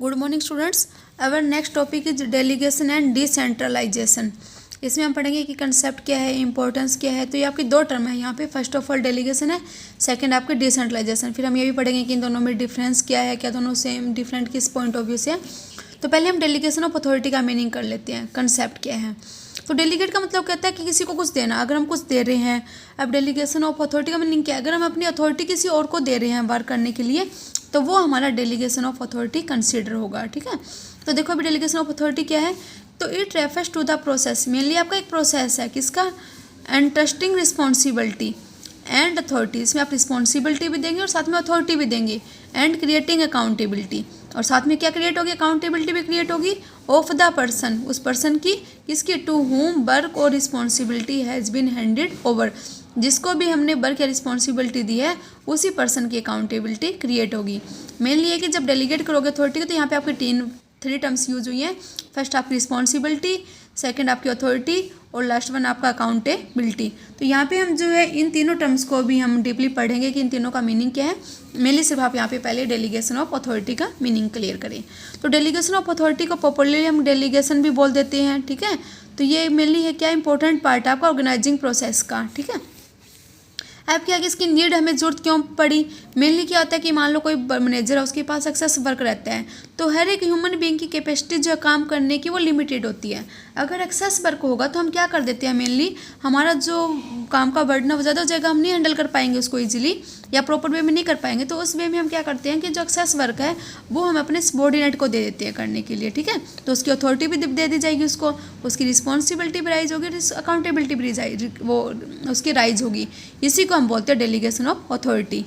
Good morning students. Our next topic is delegation and decentralisation. इसमें हम पढ़ेंगे कि कंसेप्ट क्या है, इंपॉर्टेंस क्या है। तो ये आपकी दो टर्म है यहाँ पे। फर्स्ट ऑफ ऑल डेलीगेशन है, सेकंड आपके डिसेंट्रलाइजेशन। फिर हम ये भी पढ़ेंगे कि इन दोनों में डिफरेंस क्या है, क्या दोनों सेम डिफरेंट किस पॉइंट ऑफ व्यू से है। तो पहले हम डेलीगेशन ऑफ अथॉरिटी का मीनिंग कर लेते हैं, कंसेप्ट क्या है। तो डेलीगेट का मतलब कहता है कि किसी को कुछ देना, अगर हम कुछ दे रहे हैं। अब डेलीगेशन ऑफ अथॉरिटी का मीनिंग क्या है, अगर हम अपनी अथॉरिटी किसी और को दे रहे हैं वर्क करने के लिए, तो वो हमारा डेलीगेशन ऑफ अथॉरिटी कंसीडर होगा। ठीक है, तो देखो अभी डेलीगेशन ऑफ अथॉरिटी क्या है। तो it refers to the process, mainly आपका एक प्रोसेस है किसका, एंट्रस्टिंग रिस्पॉन्सिबिलिटी एंड अथॉरिटी। इसमें आप रिस्पॉन्सिबिलिटी भी देंगे और साथ में अथॉरिटी भी देंगे, एंड क्रिएटिंग अकाउंटेबिलिटी। और साथ में क्या क्रिएट होगी, अकाउंटेबिलिटी भी क्रिएट होगी ऑफ द पर्सन, उस पर्सन की, किसकी, टू होम वर्क और responsibility has been handed over, जिसको भी हमने वर्क या रिस्पॉन्सिबिलिटी दी है उसी पर्सन की अकाउंटेबिलिटी क्रिएट होगी। मेनली है कि जब डेलीगेट करोगे अथॉरिटी को, तो यहाँ पे आपकी थ्री टर्म्स यूज हुई हैं। फर्स्ट आपकी रिस्पॉन्सिबिलिटी, सेकंड आपकी अथॉरिटी और लास्ट वन आपका अकाउंटेबिलिटी। तो यहाँ पे हम जो है इन तीनों टर्म्स को भी हम डीपली पढ़ेंगे कि इन तीनों का मीनिंग क्या है। मेनली सिर्फ आप यहाँ पे पहले डेलीगेशन ऑफ अथॉरिटी का मीनिंग क्लियर करें। तो डेलीगेशन ऑफ अथॉरिटी को पॉपुलरली हम डेलीगेशन भी बोल देते हैं। ठीक है, तो ये मेनली है क्या, इंपॉर्टेंट पार्ट है आपका ऑर्गेनाइजिंग प्रोसेस का। ठीक है, अब क्या कि इसकी नीड हमें जरूरत क्यों पड़ी। मेनली क्या होता है कि मान लो कोई मैनेजर है, उसके पास एक्सेस वर्क रहता है, तो हर एक ह्यूमन बीइंग की कैपेसिटी जो है काम करने की वो लिमिटेड होती है। अगर एक्सेस वर्क होगा तो हम क्या कर देते हैं, मेनली हमारा जो काम का बर्डन है वो ज़्यादा हो जाएगा, हम नहीं हैंडल कर पाएंगे उसको ईजिली या प्रॉपर वे में नहीं कर पाएंगे। तो उस वे में हम क्या करते हैं कि जो एक्सेस वर्क है वो हम अपने सबॉर्डिनेट को दे देते हैं करने के लिए। ठीक है, तो उसकी अथॉरिटी भी दे दी जाएगी उसको, उसकी रिस्पॉन्सिबिलिटी भी राइज होगी, अकाउंटेबिलिटी भी वो उसकी राइज होगी। इसी को हम बोलते हैं डेलीगेशन ऑफ अथॉरिटी।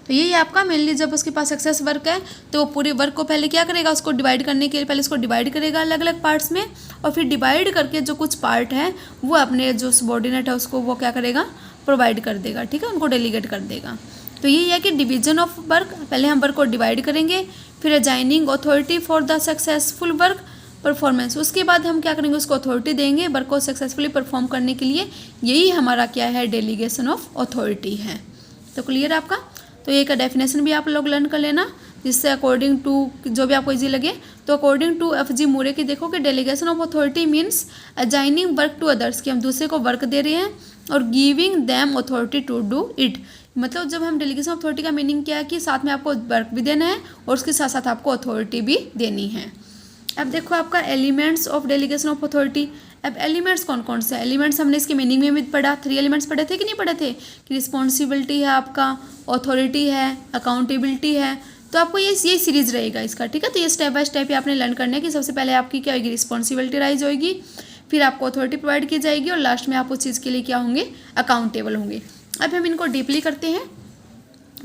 तो यही आपका मेनली जब उसके पास एक्सेस वर्क है तो पूरे वर्क को पहले क्या करेगा, उसको डिवाइड करने के लिए पहले उसको डिवाइड करेगा अलग अलग पार्ट्स में, और फिर डिवाइड करके जो कुछ पार्ट है वो अपने जो सबॉर्डिनेट है उसको वो क्या करेगा, प्रोवाइड कर देगा। ठीक है, उनको डेलीगेट कर देगा। तो यही है कि डिवीजन ऑफ वर्क, पहले हम वर्क को डिवाइड करेंगे, फिर assigning authority for the successful work performance, उसके बाद हम क्या करेंगे, उसको अथॉरिटी देंगे वर्क को सक्सेसफुली परफॉर्म करने के लिए। यही हमारा क्या है, डेलीगेशन ऑफ अथॉरिटी है। तो क्लियर आपका। तो ये का डेफिनेशन भी आप लोग लर्न कर लेना, जिससे अकॉर्डिंग टू जो भी आपको इजी लगे। तो according to F G Moore की देखो कि delegation of authority means assigning work to others, कि हम दूसरे को वर्क दे रहे हैं, और giving them authority to do it. मतलब जब हम डेलीगेशन ऑफ अथॉरिटी का मीनिंग क्या है कि साथ में आपको वर्क भी देना है और उसके साथ साथ आपको अथॉरिटी भी देनी है। अब देखो आपका elements of delegation of authority. अब एलिमेंट्स कौन कौन से एलिमेंट्स हमने इसके मीनिंग में भी पढ़ा, 3 एलिमेंट्स पढ़े थे कि नहीं पढ़े थे, कि रिस्पॉन्सिबिलिटी है आपका, अथॉरिटी है, अकाउंटेबिलिटी है। तो आपको ये सीरीज रहेगा इसका। ठीक है, तो ये स्टेप बाय स्टेप ही आपने लर्न करना है कि सबसे पहले आपकी क्या होगी, रिस्पॉन्सिबिलिटी राइज होगी, फिर आपको अथॉरिटी प्रोवाइड की जाएगी, और लास्ट में आप उस चीज़ के लिए क्या होंगे, अकाउंटेबल होंगे। अब हम इनको डीपली करते हैं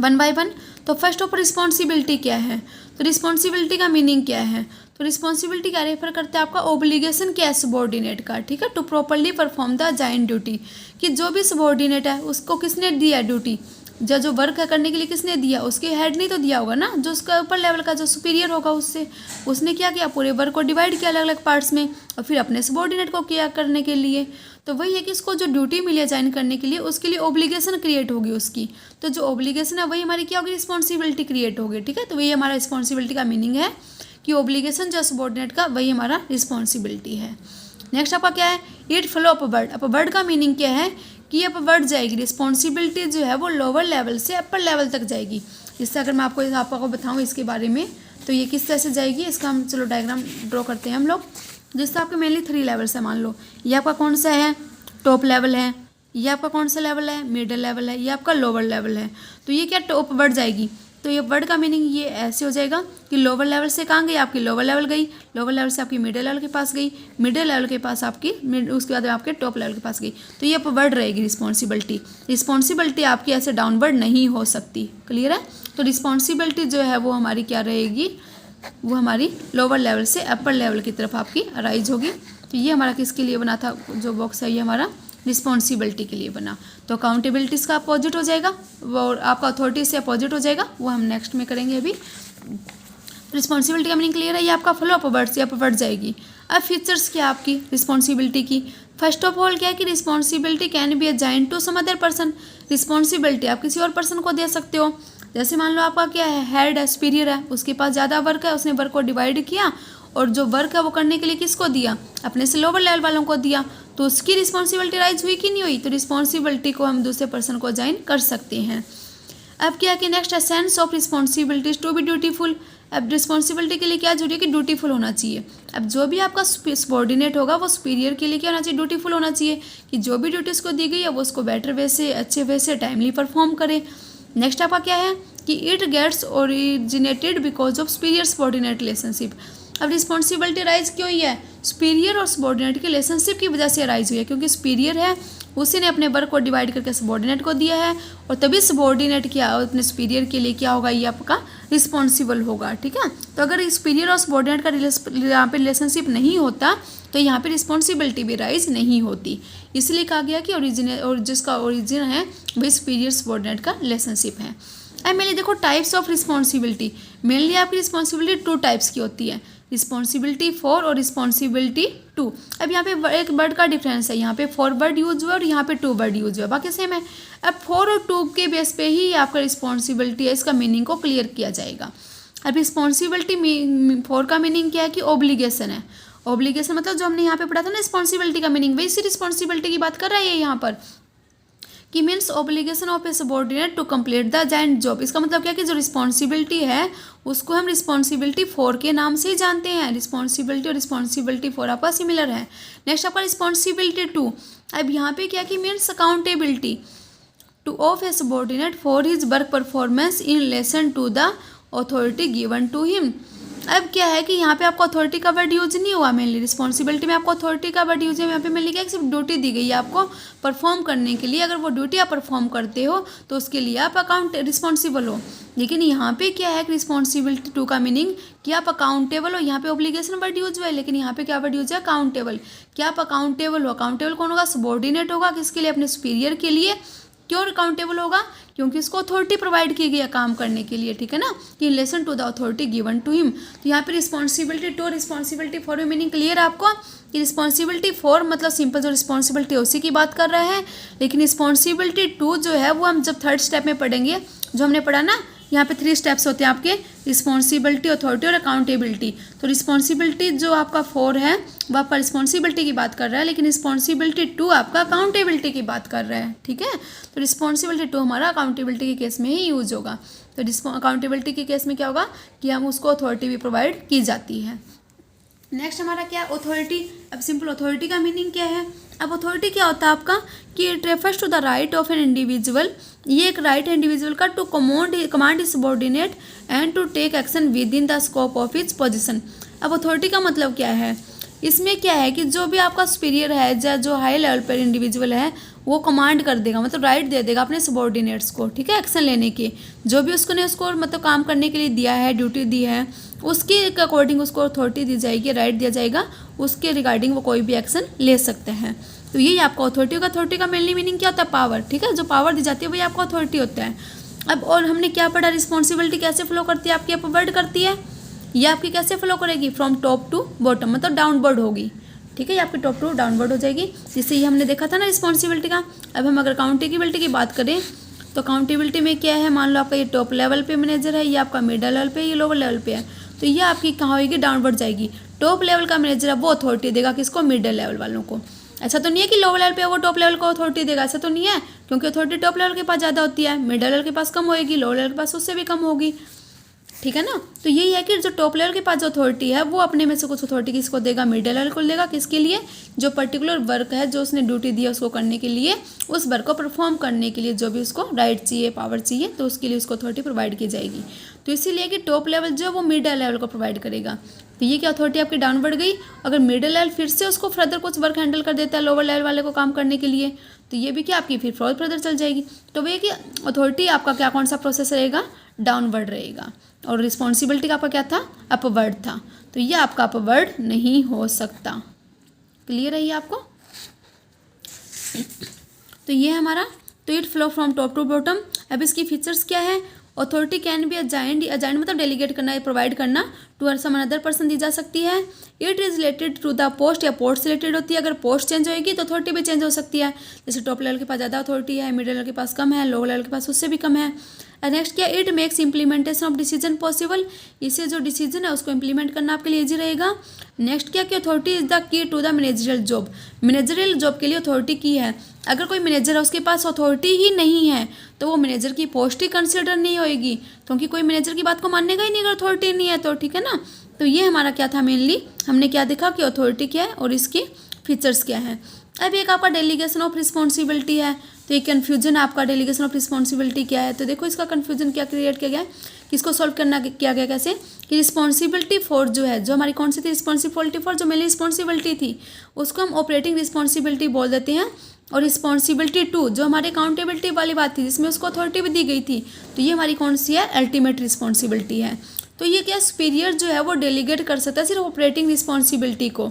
वन बाय वन। तो फर्स्ट ऑफ रिस्पॉन्सिबिलिटी क्या है, तो रिस्पॉन्सिबिलिटी का मीनिंग क्या है। तो रिस्पॉन्सिबिलिटी क्या रेफर करते हैं, आपका ओब्लिगेशन क्या है सबॉर्डिनेट का। ठीक है, to properly perform the assigned duty, कि जो भी सबॉर्डिनेट है उसको किसने दिया ड्यूटी, जो वर्क है करने के लिए किसने दिया, उसके हेड नहीं तो दिया होगा ना, जो उसका ऊपर लेवल का जो सुपीरियर होगा उससे, उसने क्या किया, पूरे वर्क को डिवाइड किया अलग अलग पार्ट्स में, और फिर अपने सबॉर्डिनेट को किया करने के लिए। तो वही है कि इसको जो ड्यूटी मिली असाइन करने के लिए, उसके लिए ओब्लिगेशन क्रिएट होगी उसकी। तो जो ओब्लिगेशन है वही हमारी क्या होगी, रिस्पॉन्सिबिलिटी क्रिएट होगी। ठीक है, तो वही हमारा रिस्पॉन्सिबिलिटी का मीनिंग है कि ओब्लिगेशन जो सबॉर्डिनेट का वही हमारा रिस्पॉन्सिबिलिटी है। नेक्स्ट आपका क्या है, इट फ्लो अपवर्ड। अपवर्ड का मीनिंग क्या है कि अपवर्ड जाएगी, रिस्पॉन्सिबिलिटी जो है वो लोअर लेवल से अपर लेवल तक जाएगी। इससे अगर मैं आपको बताऊँ इसके बारे में, तो ये किस तरह से जाएगी, इसका हम चलो डायग्राम ड्रॉ करते हैं हम लोग। जिससे आपके मेनली 3 लेवल्स है। मान लो ये आपका कौन सा है, टॉप लेवल है, ये आपका कौन सा लेवल है, मिडिल लेवल है, ये आपका लोअर लेवल है। तो ये क्या टॉप वर्ड जाएगी। तो ये वर्ड का मीनिंग ये ऐसे हो जाएगा कि लोअर लेवल से कहाँ गई, आपकी लोअर लेवल गई, लोअर लेवल से आपकी मिडिल लेवल के पास गई, मिडिल लेवल के पास आपकी, उसके बाद आपके टॉप लेवल के पास गई। तो ये अपवर्ड रहेगी रिस्पॉन्सिबिलिटी। रिस्पॉन्सिबिलिटी आपकी ऐसे डाउनवर्ड नहीं हो सकती। क्लियर है। तो रिस्पॉन्सिबिलिटी जो है वो हमारी क्या रहेगी, वो हमारी लोअर लेवल से अपर लेवल की तरफ आपकी राइज होगी। तो ये हमारा किसके लिए बना था, जो बॉक्स है ये हमारा रिस्पॉन्सिबिलिटी के लिए बना। तो अकाउंटेबिलिटी इसका अपोजिट हो जाएगा, और आपका अथॉरिटी से अपोजिट हो जाएगा, वो हम नेक्स्ट में करेंगे। अभी रिस्पॉन्सिबिलिटी का मीनिंग क्लियर है, ये आपका फ्लो अपवर्ड से अपवर्ड जाएगी। अब फीचर्स क्या आपकी रिस्पॉन्सिबिलिटी की। फर्स्ट ऑफ ऑल क्या है कि responsibility can be assigned to some other person. Responsibility आप किसी और पर्सन को दे सकते हो। जैसे मान लो आपका क्या है, हेड है, सुपीरियर है, उसके पास ज़्यादा वर्क है, उसने वर्क को डिवाइड किया और जो वर्क है वो करने के लिए किसको दिया, अपने से लोअर लेवल वालों को दिया, तो उसकी रिस्पॉन्सिबिलिटी राइज हुई कि नहीं हुई, तो रिस्पॉन्सिबिलिटी को हम दूसरे पर्सन को असाइन कर सकते हैं। अब क्या कि नेक्स्ट है sense of responsibilities to be dutiful. अब रिस्पॉन्सिबिलिटी के लिए क्या जरूरी है कि ड्यूटीफुल होना चाहिए। अब जो भी आपका सबॉर्डिनेट होगा वो सुपीरियर के लिए क्या होना चाहिए, ड्यूटीफुल होना चाहिए, कि जो भी ड्यूटी उसको दी गई है वो उसको बेटर वे से, अच्छे वे से, टाइमली परफॉर्म करे। नेक्स्ट आपका क्या है कि it gets originated because of superior subordinate relationship. अब रिस्पॉन्सिबिलिटी राइज क्यों हुई है, सुपीरियर और सबॉर्डिनेट के रिलेशनशिप की वजह से राइज हुई है, क्योंकि सुपीरियर है उसी ने अपने वर्क को डिवाइड करके सबॉर्डिनेट को दिया है, और तभी सबॉर्डिनेट क्या अपने सुपीरियर के लिए क्या होगा, ये आपका रिस्पॉन्सिबल होगा। ठीक है, तो अगर सुपीरियर और सबॉर्डिनेट का यहाँ पे रिलेशनशिप नहीं होता तो यहाँ पे रिस्पॉन्सिबिलिटी भी राइज नहीं होती। इसलिए कहा गया कि ओरिजिन और जिसका ओरिजिन है वही सुपीरियर सबॉर्डिनेट का रिलेशनशिप है। अब मेनली देखो टाइप्स ऑफ रिस्पॉन्सिबिलिटी, मेनली आपकी रिस्पॉन्सिबिलिटी 2 टाइप्स की होती है, रिस्पॉन्सिबिलिटी फॉर और रिस्पॉन्सिबिलिटी टू। अब यहाँ पे एक वर्ड का डिफरेंस है, यहाँ पे फॉर वर्ड यूज हुआ और यहाँ पे टू वर्ड यूज हुआ, बाकी सेम है। अब फॉर और टू के बेस पे ही आपका रिस्पॉन्सिबिलिटी है, इसका मीनिंग को क्लियर किया जाएगा। अब रिस्पॉन्सिबिलिटी फॉर का मीनिंग क्या है कि ऑब्लिगेशन है। ऑब्लिगेशन मतलब जो हमने यहाँ पे पढ़ा था ना रिस्पॉन्सिबिलिटी का मीनिंग, वही सी रिस्पॉन्सिबिलिटी की बात कर रहा है यहाँ पर, कि means obligation of a subordinate to complete the joint job. इसका मतलब क्या कि जो रिस्पॉन्सिबिलिटी है उसको हम रिस्पॉन्सिबिलिटी फॉर के नाम से ही जानते हैं। रिस्पॉन्सिबिलिटी और रिस्पॉन्सिबिलिटी फॉर आपका सिमिलर है। नेक्स्ट आपका रिस्पॉन्सिबिलिटी टू। अब यहाँ पे क्या कि means accountability to of a subordinate for his work performance in relation to the authority given to him. अब क्या है कि यहाँ पे आपको अथॉरिटी का वर्ड यूज नहीं हुआ, मेनली रिस्पॉन्सिबिलिटी में आपको अथॉरिटी का वर्ड यूज है। यहाँ पे मेनली क्या सिर्फ ड्यूटी दी गई है आपको परफॉर्म करने के लिए, अगर वो ड्यूटी आप परफॉर्म करते हो तो उसके लिए आप अकाउंट रिस्पॉन्सिबल हो। लेकिन यहाँ पे क्या है कि रिस्पॉन्सिबिलिटी टू का मीनिंग कि आप अकाउंटेबल हो। यहाँ पे ऑब्लिगेशन वर्ड यूज हुआ है, लेकिन यहाँ पे क्या वर्ड यूज है, अकाउंटेबल। क्या आप अकाउंटेबल हो, अकाउंटेबल कौन होगा, सबॉर्डिनेट होगा, किसके लिए, अपने सुपीरियर के लिए। क्यों अकाउंटेबल होगा, क्योंकि उसको अथॉरिटी प्रोवाइड की गई है काम करने के लिए। ठीक है ना, कि in relation to the authority given to him. तो यहाँ पे रिस्पॉन्सिबिलिटी टू रिस्पॉन्सिबिलिटी फॉर में मीनिंग क्लियर है आपको कि रिस्पॉन्सिबिलिटी फॉर मतलब सिंपल जो रिस्पॉन्सिबिलिटी उसी की बात कर रहे हैं, लेकिन रिस्पॉन्सिबिलिटी टू जो है वो हम जब थर्ड स्टेप में पढ़ेंगे, जो हमने पढ़ा ना यहाँ पे 3 स्टेप्स होते हैं आपके, रिस्पॉन्सिबिलिटी, अथॉरिटी और अकाउंटेबिलिटी। तो रिस्पॉन्सिबिलिटी जो आपका 4 है वो आपका रिस्पॉन्सिबिलिटी की बात कर रहा है, लेकिन रिस्पॉन्सिबिलिटी 2 आपका अकाउंटेबिलिटी की बात कर रहा है। ठीक है, तो रिस्पॉन्सिबिलिटी 2 हमारा अकाउंटेबिलिटी के केस में ही यूज होगा। तो अकाउंटेबिलिटी के केस में क्या होगा कि हम उसको अथॉरिटी भी प्रोवाइड की जाती है। नेक्स्ट हमारा क्या है, अथॉरिटी। अब सिंपल अथॉरिटी का मीनिंग क्या है। अब अथॉरिटी क्या होता है आपका कि it refers to the right of an individual. ये एक राइट है इंडिविजुअल का to command is subordinate and to take action within the scope of its position. अब अथॉरिटी का मतलब क्या है, इसमें क्या है कि जो भी आपका सुपीरियर है या जो हाई लेवल पर इंडिविजुअल है वो कमांड कर देगा, मतलब राइट दे देगा अपने सबॉर्डिनेट्स को। ठीक है, एक्शन लेने के, जो भी उसको मतलब काम करने के लिए दिया है, ड्यूटी दी है, उसके अकॉर्डिंग उसको अथॉरिटी दी जाएगी, राइट दिया जाएगा, उसके रिगार्डिंग वो कोई भी एक्शन ले सकते हैं। तो यही आपका अथॉरिटी का। अथॉरिटी का मेनली मीनिंग क्या होता है, पावर। ठीक है, जो पावर दी जाती है वही आपका अथॉरिटी होता है। अब और हमने क्या पढ़ा, रिस्पॉन्सिबिलिटी कैसे फ्लो करती है, आपकी अपवर्ड करती है, ये आपकी कैसे फ्लो करेगी, फ्रॉम टॉप टू बॉटम, मतलब डाउनवर्ड होगी। ठीक है, ये आपकी टॉप टू डाउनवर्ड हो जाएगी, जिससे ये हमने देखा था ना रिस्पॉन्सिबिलिटी का। अब हम अगर अकाउंटेबिलिटी की बात करें तो अकाउंटेबिलिटी में क्या है, मान लो आपका ये टॉप लेवल पे मैनेजर है, ये आपका मिडल लेवल पे, ये लोअर लेवल पे है, तो ये आपकी कहाँ होगी, डाउनवर्ड जाएगी। टॉप लेवल का मैनेजर है वो अथॉरिटी देगा किसको, मिडल लेवल वालों को। ऐसा तो नहीं है कि लोअर लेवल पे वो टॉप लेवल को अथॉरिटी देगा, ऐसा तो नहीं है, क्योंकि अथॉरिटी टॉप लेवल के पास ज़्यादा होती है, मिडल लेवल के पास कम होएगी, लोअर लेवल के पास उससे भी कम होगी। ठीक है ना, तो यही है कि जो टॉप लेवल के पास जो अथॉरिटी है वो अपने में से कुछ अथॉरिटी किसको देगा, मिडिल लेवल को देगा, किसके लिए, जो पर्टिकुलर वर्क है जो उसने ड्यूटी दी है उसको करने के लिए, उस वर्क को परफॉर्म करने के लिए जो भी उसको राइट चाहिए, पावर चाहिए, तो उसके लिए उसको अथॉरिटी प्रोवाइड की जाएगी। तो इसीलिए कि टॉप लेवल जो वो मिडिल लेवल को प्रोवाइड करेगा। तो ये क्या अथॉरिटी आपकी डाउनवर्ड गई। अगर मिडिल लेवल फिर से उसको फर्दर कुछ वर्क हैंडल कर देता है लोअर लेवल वाले को काम करने के लिए, तो ये भी क्या आपकी फिर फर्दर चल जाएगी। तो वही कि अथॉरिटी आपका क्या कौन सा प्रोसेस रहेगा, डाउनवर्ड रहेगा, और रिस्पॉन्सिबिलिटी का आपका क्या था, अपवर्ड था। तो ये आपका अपवर्ड नहीं हो सकता। क्लियर है ये आपको। तो ये हमारा, तो it flow from top to bottom. अब इसकी फीचर्स क्या है, अथॉरिटी कैन बी अजाइंड मतलब डेलीगेट करना, प्रोवाइड करना टू सम अनदर पर्सन दी जा सकती है। It is related to the post, या पोस्ट से रिलेटेड होती है। अगर पोस्ट चेंज होगी तो अथॉरिटी भी चेंज हो सकती है। जैसे टॉप लेवल के पास ज़्यादा अथॉरिटी है, मिडिल लेवल के पास कम है, लोअर लेवल के पास उससे भी कम है। नेक्स्ट क्या, it makes implementation of decision possible, इससे जो डिसीजन है उसको इम्प्लीमेंट करना आपके लिए ईजी रहेगा। नेक्स्ट क्या कि authority is the key to the managerial job, managerial job के लिए अथॉरिटी की है। अगर कोई मैनेजर है उसके पास अथॉरिटी ही नहीं है तो वो मैनेजर की पोस्ट ही कंसिडर नहीं होएगी, क्योंकि कोई मैनेजर की बात को मानेगा ही नहीं अगर अथॉरिटी नहीं है तो, ठीक है ना। तो ये हमारा क्या था, मेनली हमने क्या देखा कि अथॉरिटी क्या है और इसकी फीचर्स क्या है। अब एक आपका डेलीगेशन ऑफ रिस्पॉन्सिबिलिटी है, तो ये कन्फ्यूजन आपका डेलीगेशन ऑफ रिस्पॉन्सिबिलिटी क्या है। तो देखो इसका कन्फ्यूजन क्या क्रिएट किया गया है, किसको सॉल्व करना किया गया कैसे, कि रिस्पॉन्सिबिलिटी फॉर जो है, जो हमारी कौन सी थी रिस्पॉन्सिबिलिटी फॉर, जो मेरी रिस्पॉन्सिबिलिटी थी उसको हम ऑपरेटिंग रिस्पॉन्सिबिलिटी बोल देते हैं। और रिस्पॉन्सिबिलिटी टू जो हमारी अकाउंटेबिलिटी वाली बात थी जिसमें उसको अथॉरिटी भी दी गई थी, तो ये हमारी कौन सी है, अल्टीमेट रिस्पॉन्सिबिलिटी है। तो ये क्या, सुपीरियर जो है वो डेलीगेट कर सकता है सिर्फ ऑपरेटिंग रिस्पॉन्सिबिलिटी को,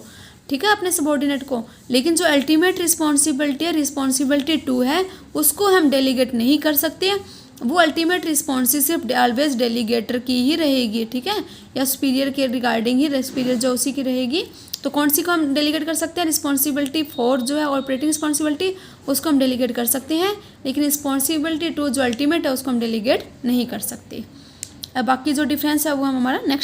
ठीक है, अपने सबॉर्डिनेट को, लेकिन जो अल्टीमेट रिस्पॉन्सिबिलिटी है, रिस्पॉन्सिबिलिटी टू है, उसको हम डेलीगेट नहीं कर सकते। वो अल्टीमेट रिस्पॉन्सिबिलिटी ऑलवेज डेलीगेटर की ही रहेगी, ठीक है, या सुपीरियर के रिगार्डिंग ही सुपीरियर जो उसी की रहेगी। तो कौन सी को हम डेलीगेट कर सकते हैं, रिस्पॉन्सिबिलिटी फॉर जो है ऑपरेटिंग रिस्पॉन्सिबिलिटी उसको हम डेलीगेट कर सकते हैं, लेकिन रिस्पॉन्सिबिलिटी टू जो अल्टीमेट है उसको हम डेलीगेट नहीं कर सकते। अब बाकी जो डिफरेंस है वो हम हमारा नेक्स्ट